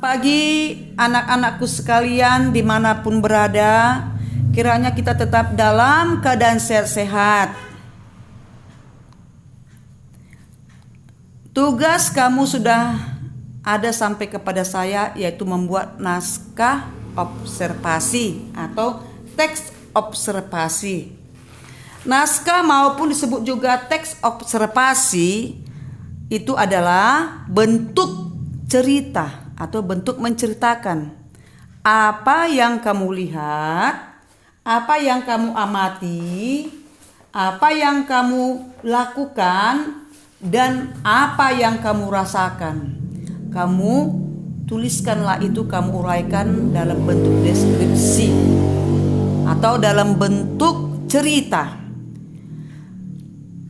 Pagi anak-anakku sekalian dimanapun berada, kiranya kita tetap dalam keadaan sehat-sehat. Tugas kamu sudah ada sampai kepada saya, yaitu membuat naskah observasi atau teks observasi. Naskah maupun disebut juga teks observasi itu adalah bentuk cerita atau bentuk menceritakan apa yang kamu lihat, apa yang kamu amati, apa yang kamu lakukan, dan apa yang kamu rasakan. Kamu tuliskanlah itu, kamu uraikan dalam bentuk deskripsi atau dalam bentuk cerita.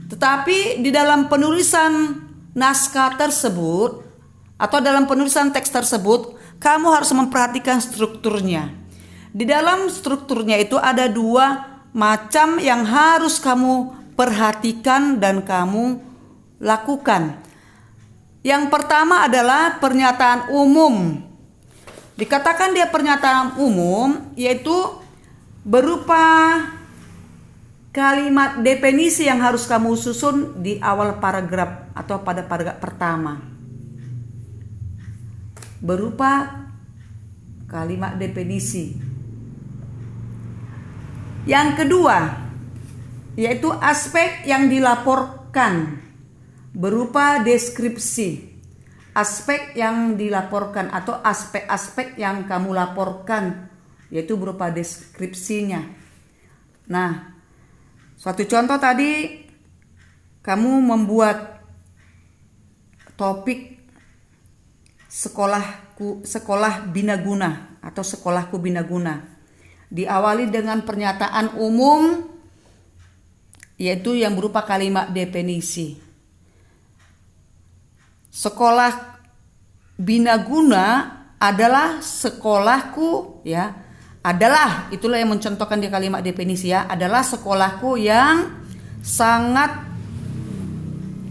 Tetapi di dalam penulisan naskah tersebut atau dalam penulisan teks tersebut, kamu harus memperhatikan strukturnya. Di dalam strukturnya itu ada dua macam yang harus kamu perhatikan dan kamu lakukan. Yang pertama adalah pernyataan umum. Dikatakan dia pernyataan umum, yaitu berupa kalimat definisi yang harus kamu susun di awal paragraf atau pada paragraf pertama. Berupa kalimat definisi. Yang kedua, yaitu aspek yang dilaporkan berupa deskripsi. Aspek yang dilaporkan atau aspek-aspek yang kamu laporkan, yaitu berupa deskripsinya. Nah, suatu contoh tadi, kamu membuat topik sekolah binaguna atau sekolahku binaguna. Diawali dengan pernyataan umum, yaitu yang berupa kalimat definisi. Sekolah binaguna adalah sekolahku, ya. Adalah, itulah yang mencontohkan di kalimat definisi, ya. Adalah sekolahku yang sangat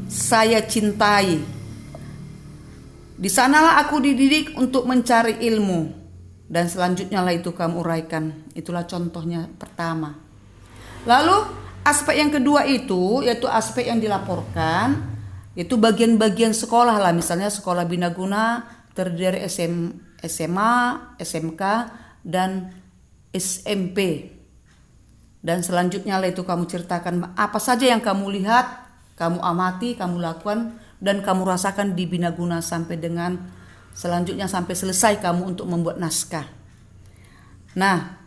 saya cintai. Di sanalah aku dididik untuk mencari ilmu, dan selanjutnya lah itu kamu uraikan. Itulah contohnya pertama. Lalu aspek yang kedua itu yaitu aspek yang dilaporkan, yaitu bagian-bagian sekolah lah. Misalnya sekolah binaguna terdiri dari SMA, SMK, dan SMP. Dan selanjutnya lah itu kamu ceritakan apa saja yang kamu lihat, kamu amati, kamu lakukan, dan kamu rasakan di binaguna sampai dengan selanjutnya sampai selesai kamu untuk membuat naskah. Nah,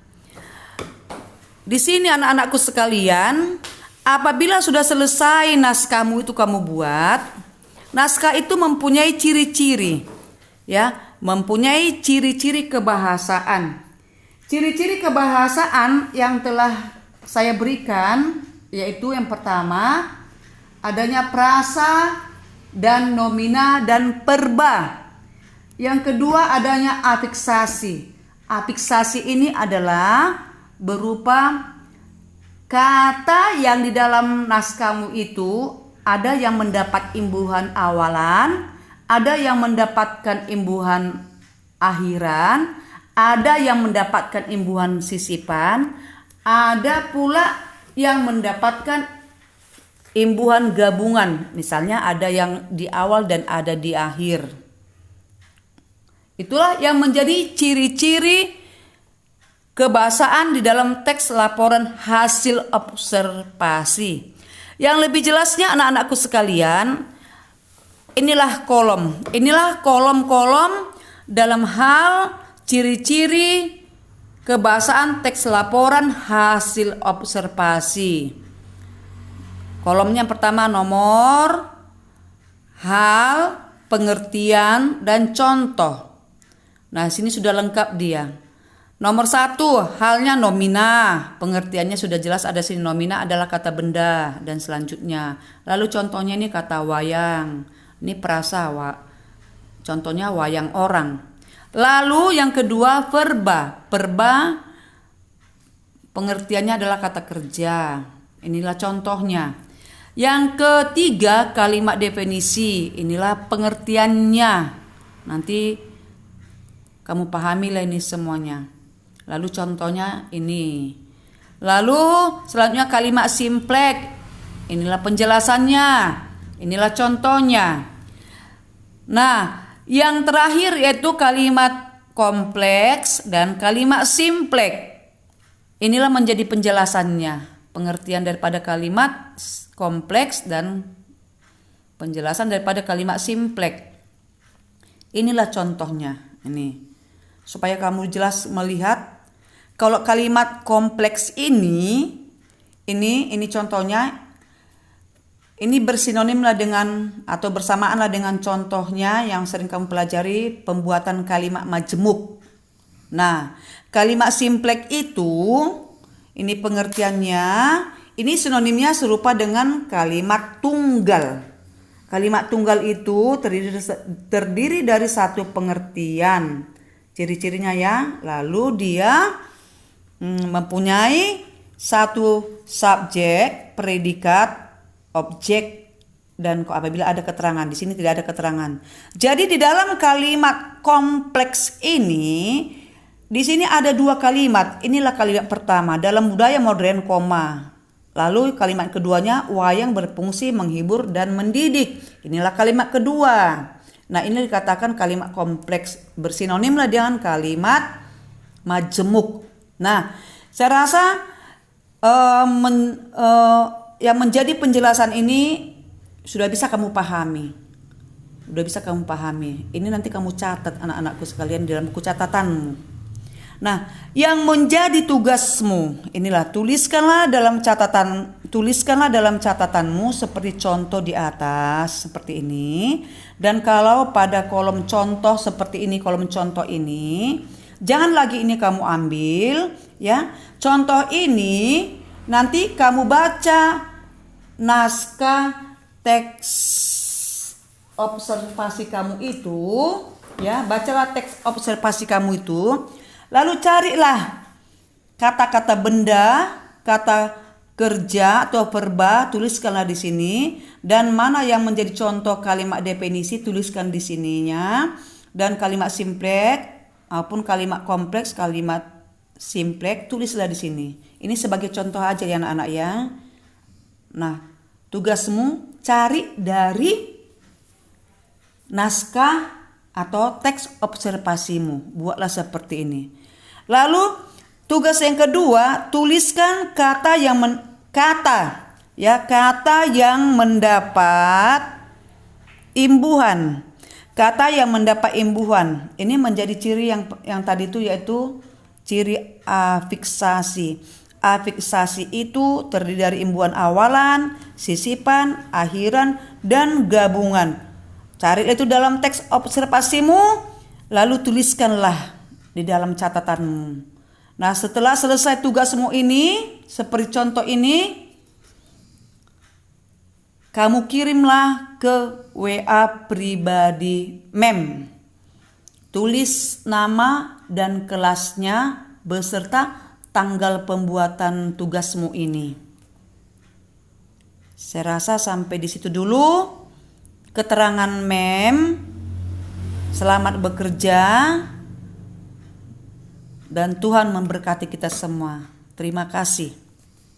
di sini anak-anakku sekalian, apabila sudah selesai naskahmu itu kamu buat, naskah itu mempunyai ciri-ciri, ya, mempunyai ciri-ciri kebahasaan. Ciri-ciri kebahasaan yang telah saya berikan yaitu yang pertama, adanya prasa dan nomina dan perba. Yang kedua adanya afiksasi. Afiksasi ini adalah berupa kata yang di dalam naskahmu itu ada yang mendapat imbuhan awalan, ada yang mendapatkan imbuhan akhiran, ada yang mendapatkan imbuhan sisipan, ada pula yang mendapatkan imbuhan gabungan, misalnya ada yang di awal dan ada di akhir. Itulah yang menjadi ciri-ciri kebahasaan di dalam teks laporan hasil observasi. Yang lebih jelasnya anak-anakku sekalian, inilah kolom-kolom dalam hal ciri-ciri kebahasaan teks laporan hasil observasi. Kolomnya yang pertama nomor, hal, pengertian, dan contoh. Nah, sini sudah lengkap dia. Nomor 1, halnya nomina. Pengertiannya sudah jelas, ada sini nomina adalah kata benda dan selanjutnya. Lalu contohnya ini kata wayang. Ini perasa, contohnya wayang orang. Lalu yang kedua verba. Verba pengertiannya adalah kata kerja. Inilah contohnya. Yang ketiga, kalimat definisi. Inilah pengertiannya. Nanti kamu pahamilah ini semuanya. Lalu contohnya ini. Lalu selanjutnya kalimat simplek. Inilah penjelasannya. Inilah contohnya. Nah, yang terakhir yaitu kalimat kompleks dan kalimat simplek. Inilah menjadi penjelasannya. Pengertian daripada kalimat kompleks dan penjelasan daripada kalimat simplek. Inilah contohnya. Ini. Supaya kamu jelas melihat. Kalau kalimat kompleks ini contohnya, ini bersinonim lah dengan atau bersamaan lah dengan contohnya yang sering kamu pelajari, pembuatan kalimat majemuk. Nah, kalimat simplek itu, ini pengertiannya, ini sinonimnya serupa dengan kalimat tunggal. Kalimat tunggal itu terdiri dari satu pengertian. Ciri-cirinya ya, lalu dia mempunyai satu subjek, predikat, objek, dan apabila ada keterangan. Di sini tidak ada keterangan. Jadi di dalam kalimat kompleks ini, di sini ada dua kalimat. Inilah kalimat pertama, dalam budaya modern, koma. Lalu kalimat keduanya, wayang berfungsi menghibur dan mendidik. Inilah kalimat kedua. Nah, ini dikatakan kalimat kompleks, bersinonim lah dengan kalimat majemuk. Nah, saya rasa yang menjadi penjelasan ini sudah bisa kamu pahami. Ini nanti kamu catat anak-anakku sekalian dalam buku catatanmu. Nah, yang menjadi tugasmu inilah tuliskanlah dalam catatanmu seperti contoh di atas seperti ini. Dan kalau pada kolom contoh seperti ini, kolom contoh ini, jangan lagi ini kamu ambil ya. Contoh ini nanti kamu baca naskah teks observasi kamu itu ya, bacalah teks observasi kamu itu. Lalu carilah kata-kata benda, kata kerja atau verba, tuliskanlah di sini, dan mana yang menjadi contoh kalimat definisi tuliskan di sininya, dan kalimat simplek maupun kalimat kompleks, kalimat simplek tulislah di sini. Ini sebagai contoh aja ya anak-anak ya. Nah, tugasmu cari dari naskah atau teks observasimu. Buatlah seperti ini. Lalu tugas yang kedua, tuliskan kata yang mendapat imbuhan. Kata yang mendapat imbuhan. Ini menjadi ciri yang tadi itu, yaitu ciri afiksasi. Afiksasi itu terdiri dari imbuhan awalan, sisipan, akhiran, dan gabungan. Cari itu dalam teks observasimu, lalu tuliskanlah di dalam catatanmu. Nah, setelah selesai tugasmu ini, seperti contoh ini, kamu kirimlah ke WA pribadi MEM. Tulis nama dan kelasnya beserta tanggal pembuatan tugasmu ini. Saya rasa sampai di situ dulu keterangan MEM. Selamat bekerja dan Tuhan memberkati kita semua. Terima kasih.